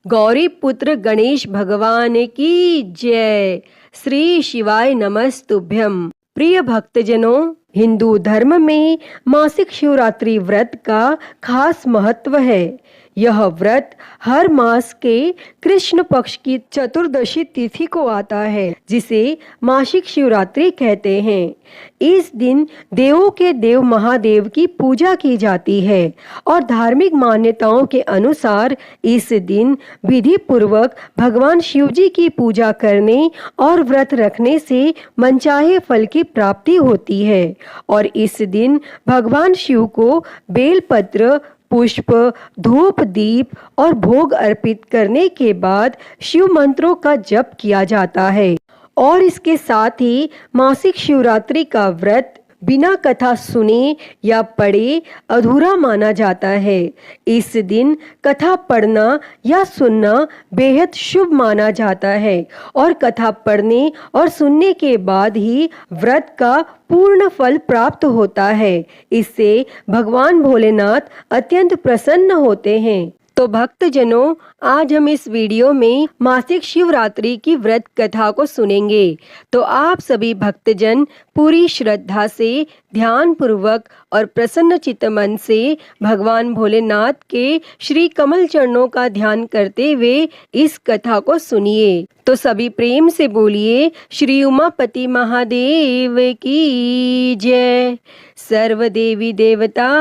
गौरी पुत्र गणेश भगवान की जय। श्री शिवाय नमस्तुभ्यम। प्रिय भक्तजनों, हिंदू धर्म में मासिक शिवरात्रि व्रत का खास महत्व है। यह व्रत हर मास के कृष्ण पक्ष की चतुर्दशी तिथि को आता है, जिसे मासिक शिवरात्रि कहते हैं। इस दिन देवों के देव महादेव की पूजा की जाती है और धार्मिक मान्यताओं के अनुसार इस दिन विधि पूर्वक भगवान शिव जी की पूजा करने और व्रत रखने से मनचाहे फल की प्राप्ति होती है। और इस दिन भगवान शिव को बेलपत्र, पुष्प, धूप, दीप और भोग अर्पित करने के बाद शिव मंत्रों का जप किया जाता है। और इसके साथ ही मासिक शिवरात्रि का व्रत बिना कथा सुने या पढ़े अधूरा माना जाता है। इस दिन कथा पढ़ना या सुनना बेहद शुभ माना जाता है और कथा पढ़ने और सुनने के बाद ही व्रत का पूर्ण फल प्राप्त होता है। इससे भगवान भोलेनाथ अत्यंत प्रसन्न होते हैं। तो भक्तजनों, आज हम इस वीडियो में मासिक शिवरात्रि की व्रत कथा को सुनेंगे। तो आप सभी भक्तजन पूरी श्रद्धा से, ध्यान पूर्वक और प्रसन्न चित्त मन से भगवान भोलेनाथ के श्री कमल चरणों का ध्यान करते हुए इस कथा को सुनिए। तो सभी प्रेम से बोलिए, श्री उमापति महादेव की जय, सर्व देवी देवता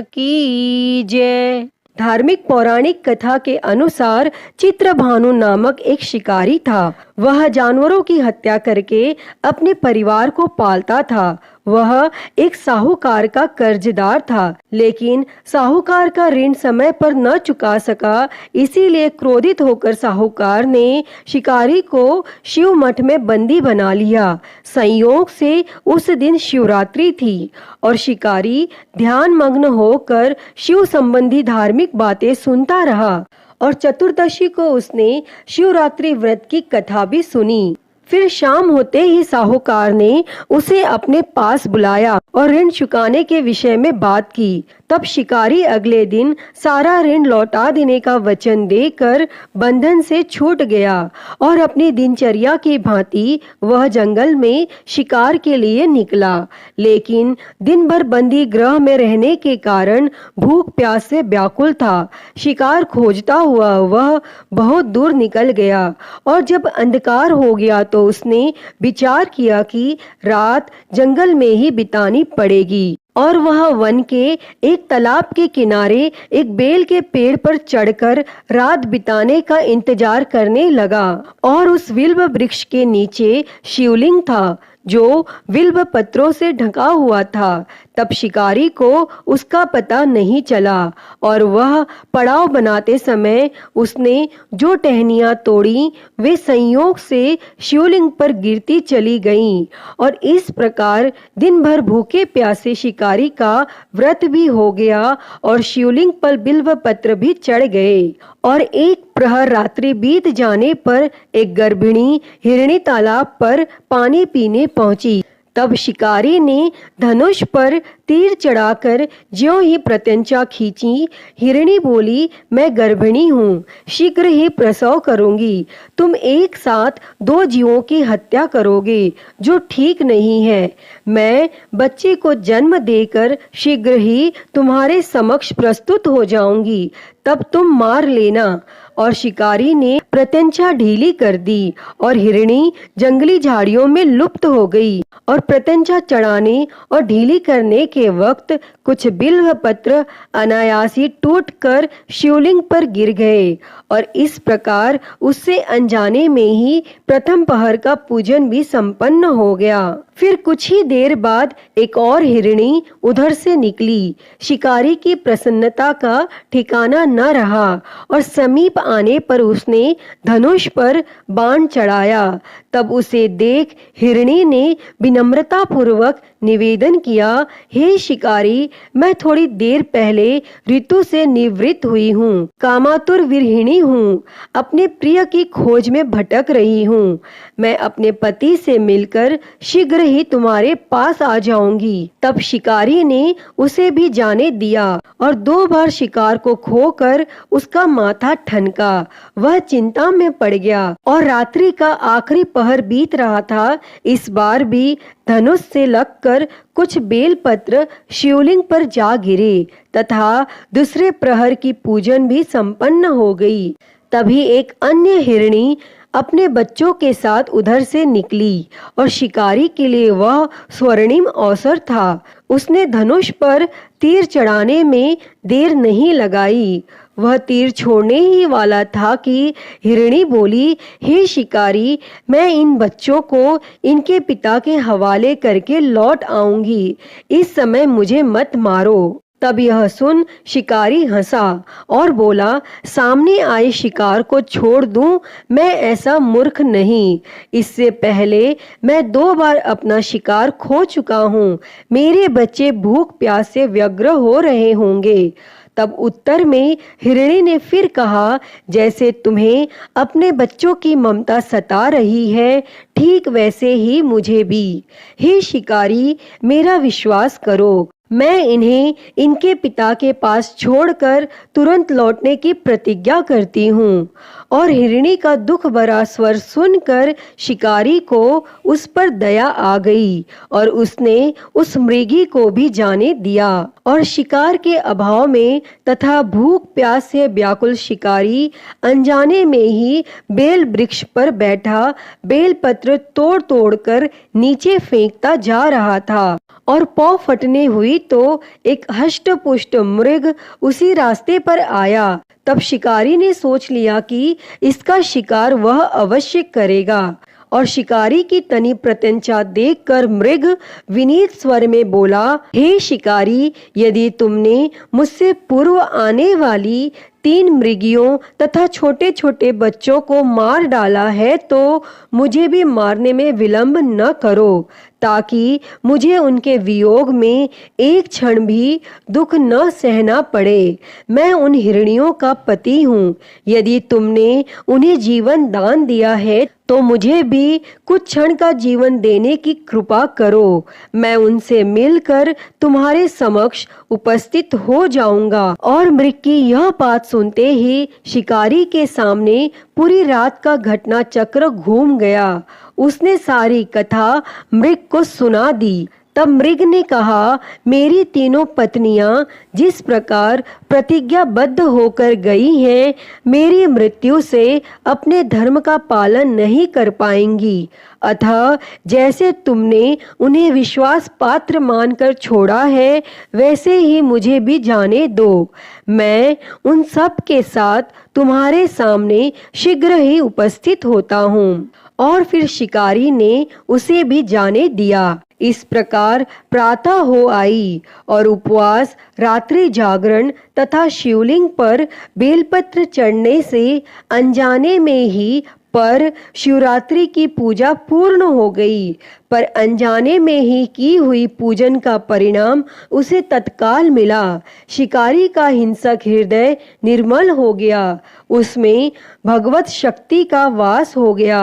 की जय। धार्मिक पौराणिक कथा के अनुसार चित्रभानु नामक एक शिकारी था। वह जानवरों की हत्या करके अपने परिवार को पालता था। वह एक साहूकार का कर्जदार था, लेकिन साहूकार का ऋण समय पर न चुका सका। इसीलिए क्रोधित होकर साहूकार ने शिकारी को शिव मठ में बंदी बना लिया। संयोग से उस दिन शिवरात्रि थी और शिकारी ध्यान मग्न होकर शिव संबंधी धार्मिक बातें सुनता रहा और चतुर्दशी को उसने शिवरात्रि व्रत की कथा भी सुनी। फिर शाम होते ही साहूकार ने उसे अपने पास बुलाया और ऋण चुकाने के विषय में बात की। तब शिकारी अगले दिन सारा ऋण लौटा देने का वचन देकर बंधन से छूट गया और अपनी दिनचर्या की भांति वह जंगल में शिकार के लिए निकला। लेकिन दिन भर बंदी गृह में रहने के कारण भूख प्यास से व्याकुल था। शिकार खोजता हुआ वह बहुत दूर निकल गया और जब अंधकार हो गया तो उसने विचार किया कि रात जंगल में ही बितानी पड़ेगी और वह वन के एक तालाब के किनारे एक बेल के पेड़ पर चढ़कर रात बिताने का इंतजार करने लगा। और उस विल्व वृक्ष के नीचे शिवलिंग था जो विल्व पत्रों से ढका हुआ था। तब शिकारी को उसका पता नहीं चला और वह पड़ाव बनाते समय उसने जो टहनियां तोड़ी वे संयोग से शिवलिंग पर गिरती चली गईं और इस प्रकार दिन भर भूखे प्यासे शिकारी का व्रत भी हो गया और शिवलिंग पर बिल्व पत्र भी चढ़ गए। और एक प्रहर रात्रि बीत जाने पर एक गर्भिणी हिरणी तालाब पर पानी पीने पहुंची। तब शिकारी ने धनुष पर तीर चढ़ाकर ज्यों ही प्रत्यंचा खींची। हिरणी बोली, मैं गर्भिणी हूँ, शीघ्र ही प्रसव करूंगी। तुम एक साथ दो जीवों की हत्या करोगे, जो ठीक नहीं है। मैं बच्चे को जन्म देकर शीघ्र ही तुम्हारे समक्ष प्रस्तुत हो जाऊंगी, तब तुम मार लेना। और शिकारी ने प्रत्यंचा ढीली कर दी और हिरणी जंगली झाड़ियों में लुप्त हो गई। और प्रत्यंचा चढ़ाने और ढीली करने के वक्त कुछ बिल्व पत्र अनायासी टूटकर शिवलिंग पर गिर गए और इस प्रकार उससे अनजाने में ही प्रथम पहर का पूजन भी संपन्न हो गया। फिर कुछ ही देर बाद एक और हिरणी उधर से निकली। शिकारी की प्रसन्नता का ठिकाना न रहा और समीप आने पर उसने धनुष पर बाण चढ़ाया। तब उसे देख हिरणी ने विनम्रता पूर्वक निवेदन किया, हे शिकारी, मैं थोड़ी देर पहले ऋतु से निवृत्त हुई हूँ, कामातुर विरहिणी हूँ, अपने प्रिय की खोज में भटक रही हूँ। मैं अपने पति से मिलकर शीघ्र ही तुम्हारे पास आ जाऊंगी। तब शिकारी ने उसे भी जाने दिया और 2 बार शिकार को खोकर उसका माथा ठनका। वह चिंता में पड़ गया और रात्रि का आखिरी पहर बीत रहा था। इस बार भी धनुष से लगकर कुछ बेलपत्र शिवलिंग पर जा गिरे तथा दूसरे प्रहर की पूजन भी संपन्न हो गई। तभी एक अन्य हिरणी अपने बच्चों के साथ उधर से निकली और शिकारी के लिए वह स्वर्णिम अवसर था। उसने धनुष पर तीर चढ़ाने में देर नहीं लगाई। वह तीर छोड़ने ही वाला था कि हिरणी बोली, हे शिकारी, मैं इन बच्चों को इनके पिता के हवाले करके लौट आऊंगी। इस समय मुझे मत मारो। तब यह सुन शिकारी हंसा और बोला, सामने आए शिकार को छोड़ दूं? मैं ऐसा मूर्ख नहीं। इससे पहले मैं 2 बार अपना शिकार खो चुका हूँ। मेरे बच्चे भूख प्यास से व्यग्र हो रहे होंगे। तब उत्तर में हिरणी ने फिर कहा, जैसे तुम्हें अपने बच्चों की ममता सता रही है, ठीक वैसे ही मुझे भी। हे शिकारी, मेरा विश्वास करो, मैं इन्हें इनके पिता के पास छोड़कर तुरंत लौटने की प्रतिज्ञा करती हूँ। और हिरणी का दुख भरा स्वर सुनकर शिकारी को उस पर दया आ गई और उसने उस मृगी को भी जाने दिया। और शिकार के अभाव में तथा भूख प्यास से व्याकुल शिकारी अनजाने में ही बेल वृक्ष पर बैठा बेलपत्र तोड़ तोड़ कर नीचे फेंकता जा रहा था और पौ फटने हुई तो एक हष्ट पुष्ट मृग उसी रास्ते पर आया। तब शिकारी ने सोच लिया कि इसका शिकार वह अवश्य करेगा और शिकारी की तनी प्रत्यंचा देखकर मृग विनीत स्वर में बोला, हे शिकारी, यदि तुमने मुझसे पूर्व आने वाली 3 मृगियों तथा छोटे छोटे बच्चों को मार डाला है तो मुझे भी मारने में विलंब न करो, ताकि मुझे उनके वियोग में एक क्षण भी दुख न सहना पड़े। मैं उन हिरणियों का पति हूँ। यदि तुमने उन्हें जीवन दान दिया है तो मुझे भी कुछ क्षण का जीवन देने की कृपा करो। मैं उनसे मिलकर तुम्हारे समक्ष उपस्थित हो जाऊंगा। और मृग की यह बात सुनते ही शिकारी के सामने पूरी रात का घटना चक्र घूम गया। उसने सारी कथा मृग को सुना दी। तब मृग ने कहा, मेरी 3 पत्नियां जिस प्रकार प्रतिज्ञाबद्ध होकर गई हैं, मेरी मृत्यु से अपने धर्म का पालन नहीं कर पाएंगी। अतः जैसे तुमने उन्हें विश्वास पात्र मानकर छोड़ा है, वैसे ही मुझे भी जाने दो। मैं उन सब के साथ तुम्हारे सामने शीघ्र ही उपस्थित होता हूँ। और फिर शिकारी ने उसे भी जाने दिया। इस प्रकार प्रातः हो आई और उपवास, रात्रि जागरण तथा शिवलिंग पर बेलपत्र चढ़ने से अनजाने में ही पर शिवरात्रि की पूजा पूर्ण हो गई। पर अनजाने में ही की हुई पूजन का परिणाम उसे तत्काल मिला। शिकारी का हिंसक हृदय निर्मल हो गया, उसमें भगवत शक्ति का वास हो गया।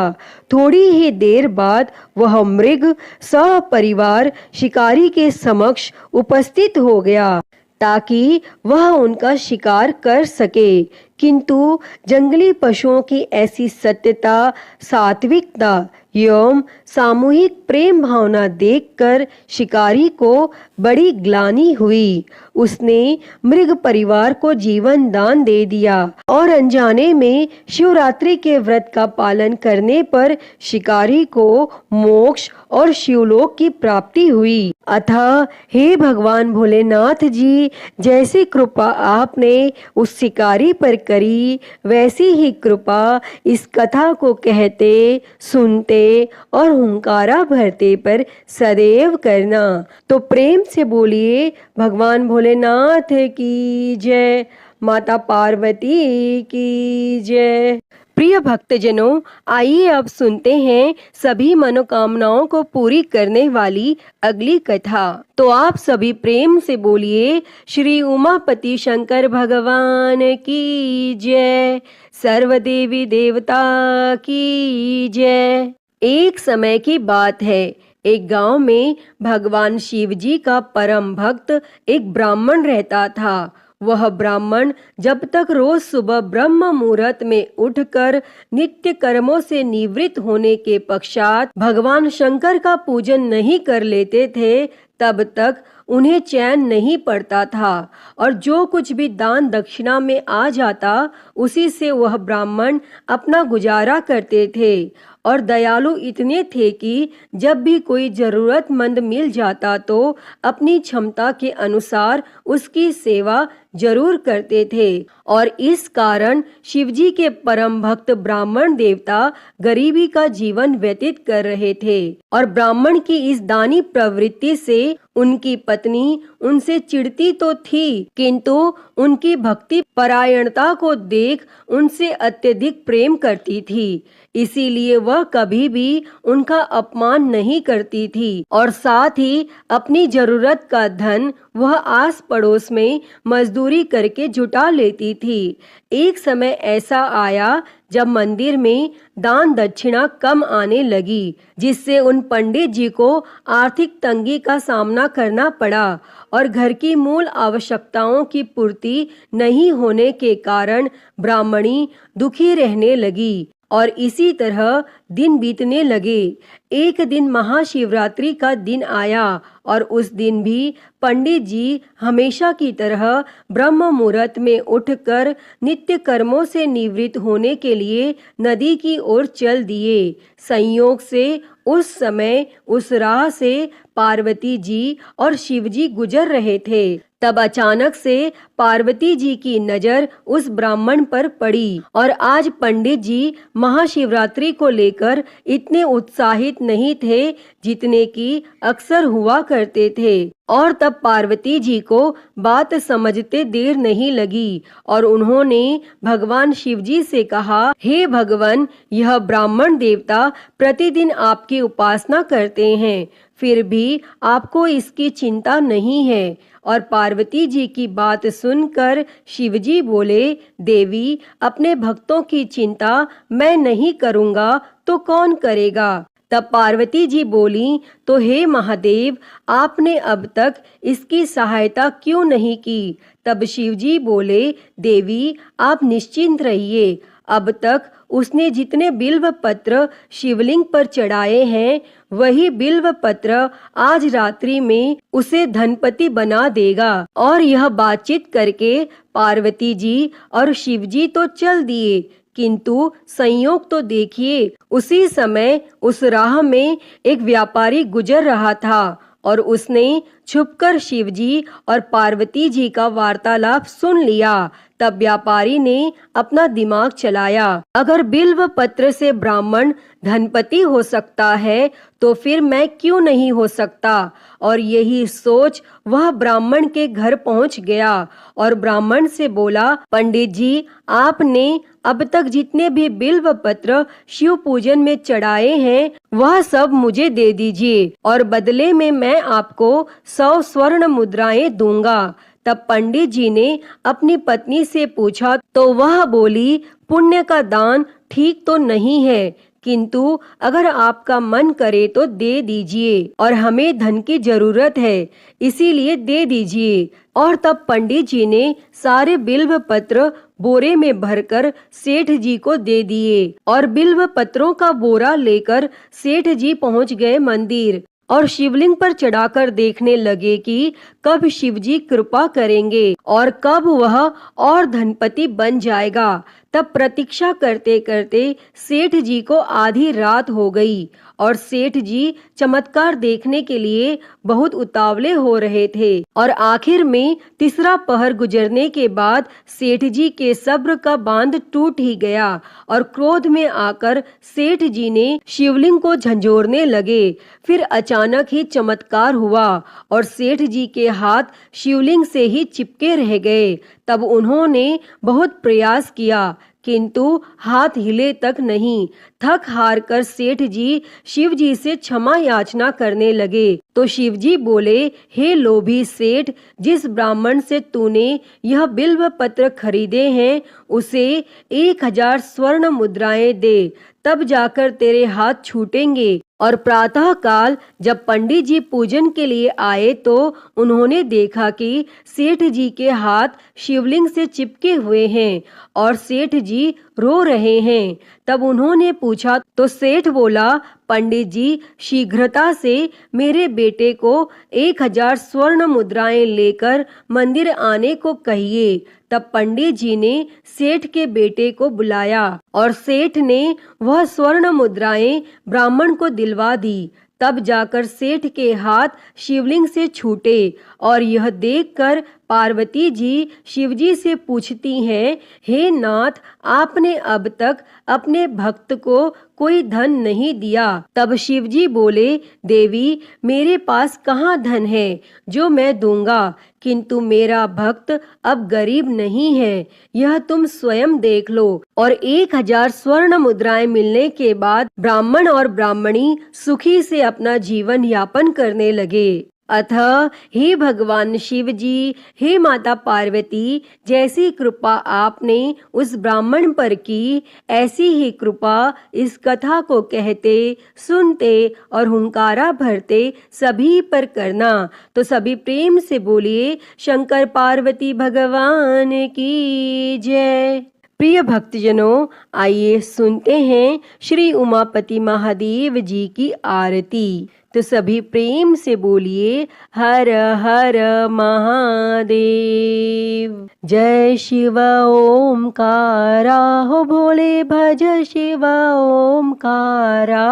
थोड़ी ही देर बाद वह मृग सपरिवार शिकारी के समक्ष उपस्थित हो गया ताकि वह उनका शिकार कर सके। किंतु जंगली पशुओं की ऐसी सत्यता, सात्विकता एवं सामूहिक प्रेम भावना देखकर शिकारी को बड़ी ग्लानि हुई। उसने मृग परिवार को जीवन दान दे दिया और अनजाने में शिवरात्रि के व्रत का पालन करने पर शिकारी को मोक्ष और शिवलोक की प्राप्ति हुई। अतः हे भगवान भोलेनाथ जी, जैसी कृपा आपने उस शिकारी पर करी, वैसी ही कृपा इस कथा को कहते, सुनते और हुंकारा भरते पर सदैव करना। तो प्रेम से बोलिए भगवान भोलेनाथ की जय, माता पार्वती की जय। प्रिय भक्तजनों, आइए अब सुनते हैं सभी मनोकामनाओं को पूरी करने वाली अगली कथा। तो आप सभी प्रेम से बोलिए श्री उमापति शंकर भगवान की जय, सर्वदेवी देवता की जय। एक समय की बात है, एक गांव में भगवान शिव जी का परम भक्त एक ब्राह्मण रहता था। वह ब्राह्मण जब तक रोज सुबह ब्रह्म मुहूर्त में उठकर नित्य कर्मों से निवृत्त होने के पश्चात भगवान शंकर का पूजन नहीं कर लेते थे, तब तक उन्हें चैन नहीं पड़ता था और जो कुछ भी दान दक्षिणा में आ जाता उसी से वह ब्राह्मण अपना गुजारा करते थे। और दयालु इतने थे कि जब भी कोई जरूरतमंद मिल जाता तो अपनी क्षमता के अनुसार उसकी सेवा जरूर करते थे। और इस कारण शिवजी के परम भक्त ब्राह्मण देवता गरीबी का जीवन व्यतीत कर रहे थे। और ब्राह्मण की इस दानी प्रवृत्ति से उनकी पत्नी उनसे चिढ़ती तो थी, किंतु उनकी भक्ति परायणता को देख उनसे अत्यधिक प्रेम करती थी। इसीलिए वह कभी भी उनका अपमान नहीं करती थी और साथ ही अपनी जरूरत का धन वह आस पड़ोस में मजदूरी करके जुटा लेती थी। एक समय ऐसा आया जब मंदिर में दान दक्षिणा कम आने लगी, जिससे उन पंडित जी को आर्थिक तंगी का सामना करना पड़ा और घर की मूल आवश्यकताओं की पूर्ति नहीं होने के कारण ब्राह्मणी दुखी रहने लगी। और इसी तरह दिन बीतने लगे। एक दिन महाशिवरात्रि का दिन आया और उस दिन भी पंडित जी हमेशा की तरह ब्रह्म मुहूर्त में उठकर नित्य कर्मों से निवृत्त होने के लिए नदी की ओर चल दिए। संयोग से उस समय उस राह से पार्वती जी और शिव जी गुजर रहे थे। तब अचानक से पार्वती जी की नजर उस ब्राह्मण पर पड़ी और आज पंडित जी महाशिवरात्रि को लेकर इतने उत्साहित नहीं थे जितने कि अक्सर हुआ करते थे। और तब पार्वती जी को बात समझते देर नहीं लगी और उन्होंने भगवान शिव जी से कहा, हे भगवान, यह ब्राह्मण देवता प्रतिदिन आपकी उपासना करते हैं, फिर भी आपको इसकी चिंता नहीं है। और पार्वती जी की बात सुनकर शिवजी बोले, देवी, अपने भक्तों की चिंता मैं नहीं करूँगा तो कौन करेगा। तब पार्वती जी बोली, तो हे महादेव, आपने अब तक इसकी सहायता क्यों नहीं की। तब शिवजी बोले, देवी, आप निश्चिंत रहिए, अब तक उसने जितने बिल्व पत्र शिवलिंग पर चढ़ाए हैं वही बिल्व पत्र आज रात्रि में उसे धनपति बना देगा। और यह बातचीत करके पार्वती जी और शिवजी तो चल दिए, किंतु संयोग तो देखिए, उसी समय उस राह में एक व्यापारी गुजर रहा था और उसने छुपकर शिवजी और पार्वती जी का वार्तालाप सुन लिया। तब व्यापारी ने अपना दिमाग चलाया, अगर बिल्व पत्र से ब्राह्मण धनपति हो सकता है तो फिर मैं क्यों नहीं हो सकता। और यही सोच वह ब्राह्मण के घर पहुंच गया और ब्राह्मण से बोला, पंडित जी, आपने अब तक जितने भी बिल्व पत्र शिव पूजन में चढ़ाए हैं वह सब मुझे दे दीजिए और बदले में मैं आपको 100 स्वर्ण मुद्राएं दूंगा। तब पंडित जी ने अपनी पत्नी से पूछा तो वह बोली, पुण्य का दान ठीक तो नहीं है, किंतु अगर आपका मन करे तो दे दीजिए और हमें धन की जरूरत है, इसीलिए दे दीजिए। और तब पंडित जी ने सारे बिल्व पत्र बोरे में भरकर सेठ जी को दे दिए और बिल्व पत्रों का बोरा लेकर सेठ जी पहुंच गए मंदिर और शिवलिंग पर चढ़ाकर देखने लगे कि कब शिवजी कृपा करेंगे और कब वह और धनपति बन जाएगा। तब प्रतीक्षा करते करते सेठ जी को आधी रात हो गई और सेठ जी चमत्कार देखने के लिए बहुत उतावले हो रहे थे। और आखिर में तीसरा पहर गुजरने के बाद सेठ जी के सब्र का बांध टूट ही गया और क्रोध में आकर सेठ जी ने शिवलिंग को झंझोरने लगे। फिर अचानक ही चमत्कार हुआ और सेठ जी के हाथ शिवलिंग से ही चिपके रह गए। तब उन्होंने बहुत प्रयास किया, किंतु हाथ हिले तक नहीं। थक हार कर सेठ जी शिव जी से क्षमा याचना करने लगे तो शिव जी बोले, हे लोभी सेठ, जिस ब्राह्मण से तूने यह बिल्व पत्र खरीदे हैं उसे 1000 स्वर्ण मुद्राएं दे, तब जाकर तेरे हाथ छूटेंगे और प्रातः काल जब पंडित जी पूजन के लिए आए तो उन्होंने देखा कि सेठ जी के हाथ शिवलिंग से चिपके हुए हैं और सेठ जी रो रहे हैं। तब उन्होंने पूछा तो सेठ बोला, पंडित जी शीघ्रता से मेरे बेटे को 1000 स्वर्ण मुद्राएं लेकर मंदिर आने को कहिए। तब पंडित जी ने सेठ के बेटे को बुलाया और सेठ ने वह स्वर्ण मुद्राएं ब्राह्मण को दिलवा दी। तब जाकर सेठ के हाथ शिवलिंग से छूटे और यह देखकर पार्वती जी शिवजी से पूछती हैं, हे नाथ, आपने अब तक अपने भक्त को कोई धन नहीं दिया। तब शिवजी बोले, देवी मेरे पास कहाँ धन है जो मैं दूंगा, किंतु मेरा भक्त अब गरीब नहीं है, यह तुम स्वयं देख लो। और 1000 स्वर्ण मुद्राएं मिलने के बाद ब्राह्मण और ब्राह्मणी सुखी से अपना जीवन यापन करने लगे। अतः हे भगवान शिव जी, हे माता पार्वती, जैसी कृपा आपने उस ब्राह्मण पर की, ऐसी ही कृपा इस कथा को कहते, सुनते और हुंकारा भरते सभी पर करना। तो सभी प्रेम से बोलिए, शंकर पार्वती भगवान की जय। प्रिय भक्तजनों, आइए सुनते हैं श्री उमापति महादेव जी की आरती। तो सभी प्रेम से बोलिए, हर हर महादेव। जय शिव ओमकारा, हो भोले भज शिव ओमकारा।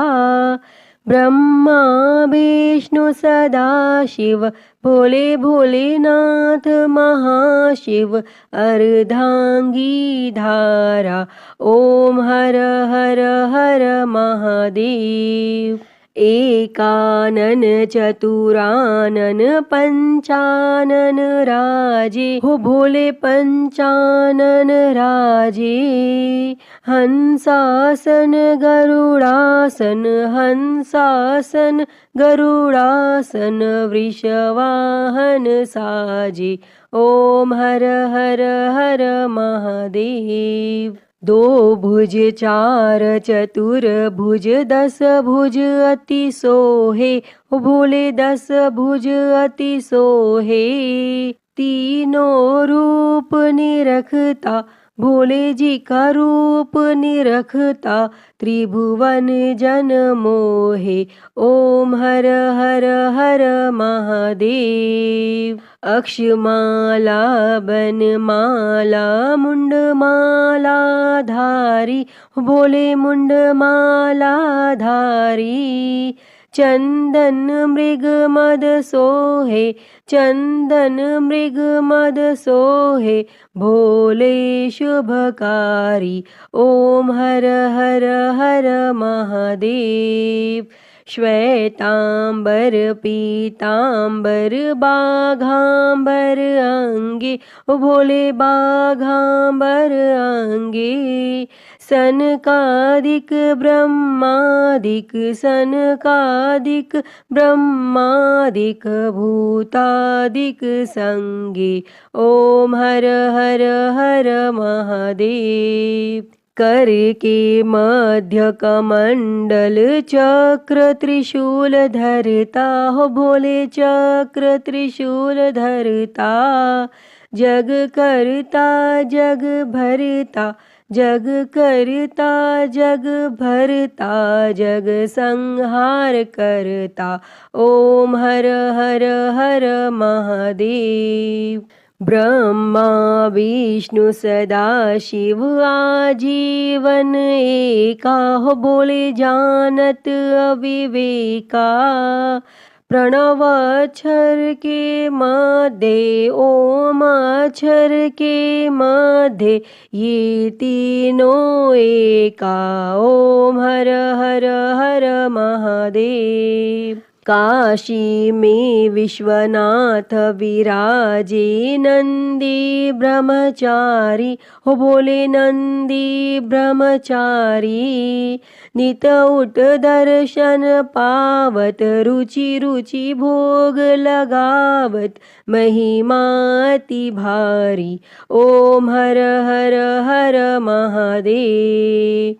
ब्रह्मा विष्णु सदा शिव, भोले भोलेनाथ महाशिव। अर्धांगी धारा, ओम हर हर हर महादेव। एकानन चतुरानन पंचानन राजे, हो भोले पंचानन राजे। हंसासन गरुड़ासन, हंसासन गरुड़ासन। वृषवाहन साजे, ओम हर हर हर महादेव। 2 भुज 4 चतुर भुज 10 भुज अति सोहे, हो भोले 10 भुज अति सोहे। तीनों रूप निरखता, भोले जी का रूप निरखता। त्रिभुवन जन मोहे, ओम हर हर हर महादेव। अक्षमाला बनमाला मुंडमाला धारी, भोले मुंडमाला धारी। चंदन मृग मद सोहे, चंदन मृग मद सोहे। भोले शुभकारी, ओम हर हर हर महादेव। श्वेतांबर पीतांबर बाघांबर अंगे, ओ भोले बाघांबर अंगे। सनकादिक ब्रह्मादिक, सनकादिक ब्रह्मादिक। भूतादिक संगे, ओम हर हर हर महादेव। कर के मध्य कमंडल चक्र त्रिशूल धरता, हो भोले चक्र त्रिशूल धरता। जग करता जग भरता, जग करता जग भरता। जग संहार करता, ओम हर हर हर महादेव। ब्रह्मा विष्णु सदा शिव आजीवन एका, हो बोले जानत अविवेका। प्रणव अक्षर के मध्य, ओम अक्षर के मध्य। ये तीनों एका, ओम हर हर हर महादेव। काशी में विश्वनाथ विराजे नंदी ब्रह्मचारी, हो बोले नंदी ब्रह्मचारी। नित उठ दर्शन पावत, रुचि रुचि भोग लगावत। महिमा अति भारी, ओम हर हर हर महादेव।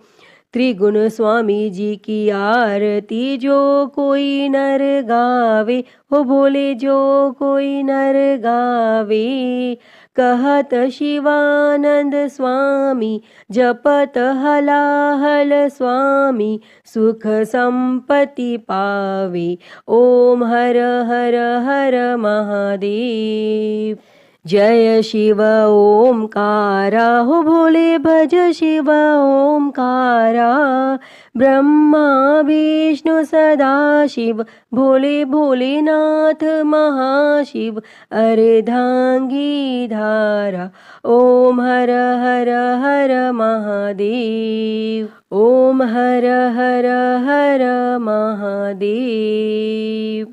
त्रिगुण स्वामी जी की आरती जो कोई नर गावे, हो भोले जो कोई नर गावे। कहत शिवानंद स्वामी जपत हलाहल स्वामी, सुख संपत्ति पावे। ओम हर हर हर महादेव। जय शिव ओमकारा, हो भोले भज शिव ओमकारा। ब्रह्मा विष्णु सदा शिव, भोले भोलेनाथ महाशिव। अर्धांगी धारा, ओम हर हर हर महादेव। ओम हर हर हर महादेव।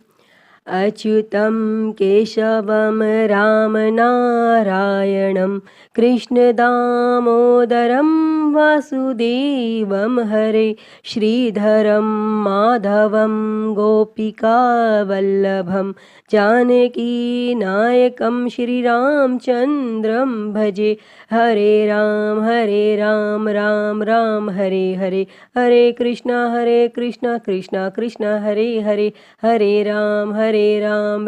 अच्युतं केशवं राम नारायणं कृष्ण दामोदरं वासुदेवं हरे। श्रीधरं माधवं गोपिकावल्लभं जानकी नायकं श्रीरामचन्द्रं भजे। हरे राम राम राम हरे हरे, हरे कृष्णा कृष्णा कृष्णा हरे हरे। हरे राम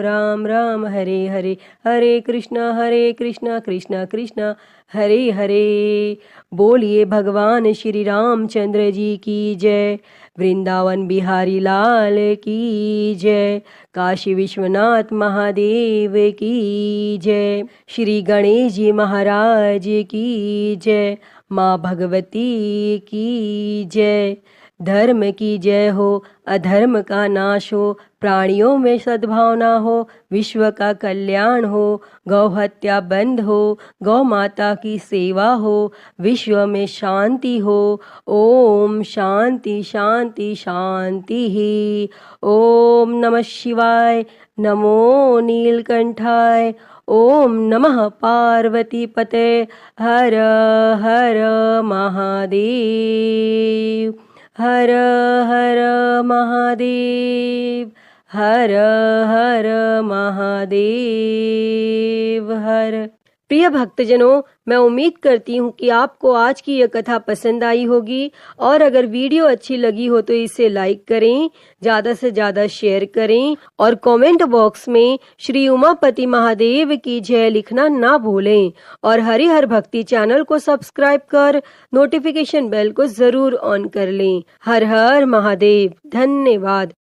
राम राम हरे हरे, हरे कृष्णा कृष्णा कृष्णा हरे हरे। बोलिए भगवान श्री रामचंद्र जी की जय। वृंदावन बिहारी लाल की जय। काशी विश्वनाथ महादेव की जय। श्री गणेश जी महाराज की जय। माँ भगवती की जय। धर्म की जय हो, अधर्म का नाश हो, प्राणियों में सद्भावना हो, विश्व का कल्याण हो, गौ हत्या बंद हो, गौ माता की सेवा हो, विश्व में शांति हो। ओम शांति शांति शांति ही। ओम नमः शिवाय, नमो नीलकंठाय। ओम नमः पार्वती पते, हर हर महादेव। हर हर महादेव, हर हर महादेव हर। प्रिय भक्तजनों, मैं उम्मीद करती हूँ कि आपको आज की यह कथा पसंद आई होगी, और अगर वीडियो अच्छी लगी हो तो इसे लाइक करें, ज्यादा से ज्यादा शेयर करें, और कमेंट बॉक्स में श्री उमापति महादेव की जय लिखना ना भूलें। और हरिहर भक्ति चैनल को सब्सक्राइब कर नोटिफिकेशन बेल को जरूर ऑन कर लें। हर हर महादेव। धन्यवाद।